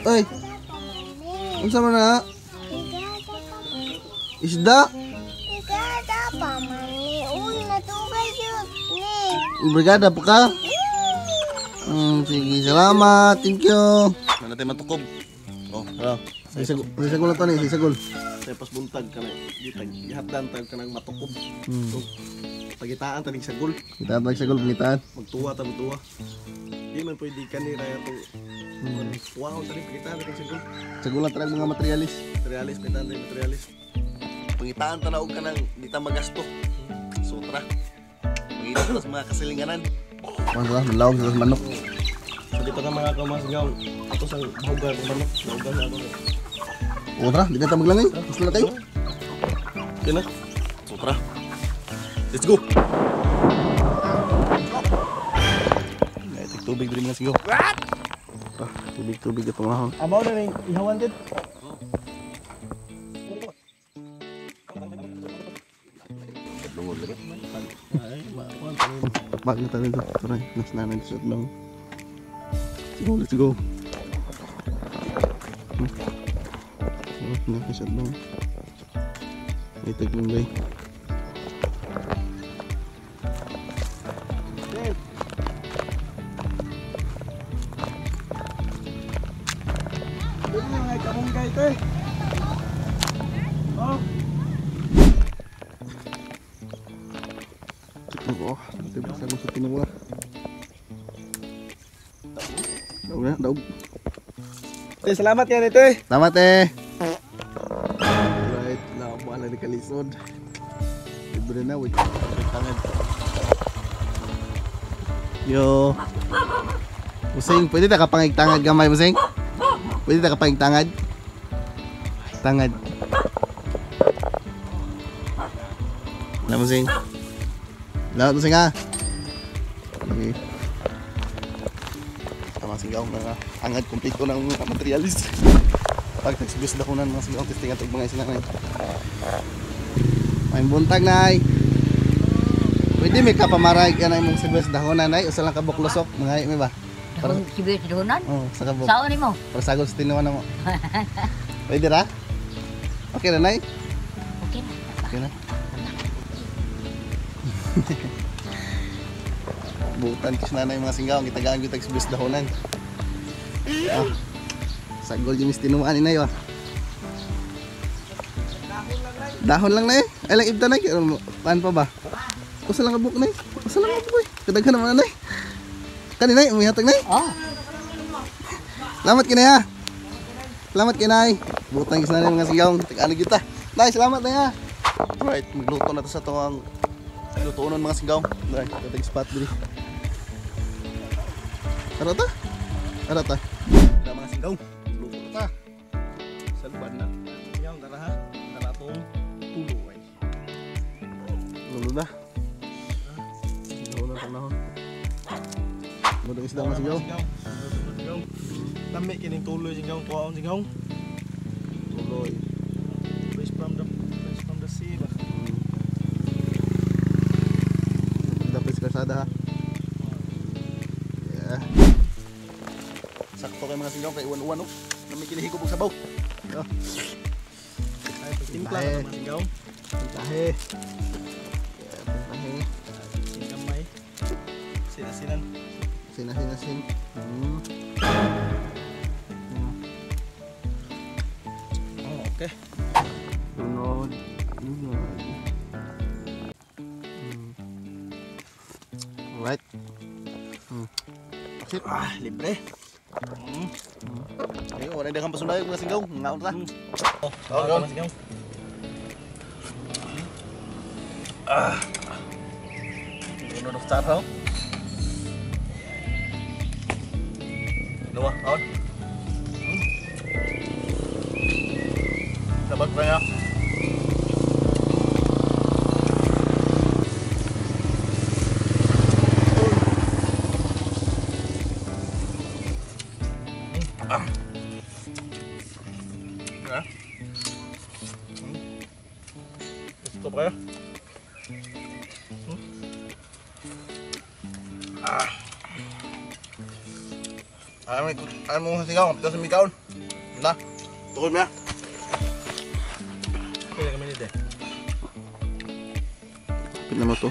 Ay. Unsa man na? Isda? Brigada pa man ni. Una tugay yun ni. Brigada pa ka? Sige, salamat. Thank you. Mana tayo matukob. Oh, ano? Sisagol na to ni, sisagol. Saya pas buntag ka na. Ihatdan tayo ka ng matukob. So, pagitaan tayo sagol. Kita tagsagol pangitaan. Magtuwa tayo magtuwa. Di man pwede ka ni Raya to. Tuwa ko tayo pagitaan tayo sagol. Sagulan talaga mga materialis. Materialis, pagitaan tayo materialis. Pangitaan tanaw ka ng di tayo magasto. Sutra. Pagitaan tayo sa mga kasilinganan. Ano ba? Malawag sa manok. So di pa ka mga kamasigaw. Ito sa bahugan ng manok. Bahugan na ako. Otra, di na tayo maglangay. Gusto na tayo. Okay na. Sutra. Let's go! Tubig din mga sigaw. Tubig ito mahal. Abaw na rin, ihawan din. Pag na tayo ito. Tara, nas na nag-shot lang. Let's go. Nag-shot lang. Itag lang bay. Nanti bisa masukin semua. Daug na, daug. Selamat ya ito eh. Selamat Right, nakuha na ni Kalisod. Libre na, wait. Tangan. Yo. Musing, pwede ta kapangig tangad gamay, Musing? Pwede ta kapangig tangad? Tangad. Na, Musing? Lahat Musing ha? Okay. Tama sigaw na angad kumpleto ng mga materialis. Pag nagsibis na kunan mga sigaw testing at mga isla na. May buntag nay. Pwede may kapamaray ka na imong sibis dahonan nay usa lang ka buklosok mga may ba? Dahon sibuyas dahonan? Oh, sa kabuk. Saan ni mo? Para sagol sa tinuan mo. Pwede ra? Okay na nay? Okay na. Okay na. Butan kis na yung mga singgaw kita gaan gyud tag sibis dahonan. Sagol yung tinuan ni nay wa. Dahon lang nay. Ay lang ibta nay. Paan pa ba? Usa lang kabuk nay. Usa lang kabuk. Kadaghan naman nay. Kani nay, umihatag nay. Oh. Salamat kinay ha. Salamat kinay. Butang kis na mga singgaw. Tag-ano gyud ta. Nay, salamat nay ha. Right, magluto na to sa tuwang lutuonon mga singgaw. Right, katag spot diri. Tara ta? Tara ta. Ada mga singgaw. Luto na ta. Salban na. Singgaw, tara ha. Tara tong tulo ay. Lulo na. Lulo na panahon. Mudang isda mga singgaw. Lami kining tuloy singgaw. Tuwaon singgaw. Tuloy. Fresh from the sea ba? Dapat sa kasada ha. Yeah. Sakto kay mga singgaw kay uwan-uwan oh. Lami kinihigop og sabaw. Ay pagtimpla na mga singgaw. Pintahe. Pintahe. Gamay. Sinasinan. Sinasin. Oh, okay. Lunod. Alright. Sip. Libre. Ayo, wala daghang pasundayo mga singgaw. Ngaon ta. Oh, mga singgaw. Lunod of taraw. Dua, kawan. Dapat banyak. Ya. Stop ya. Ano mo singaw? Tapos sa mikaon. Na. Tukod mo ya. Kaya kami nito. Pila mo to.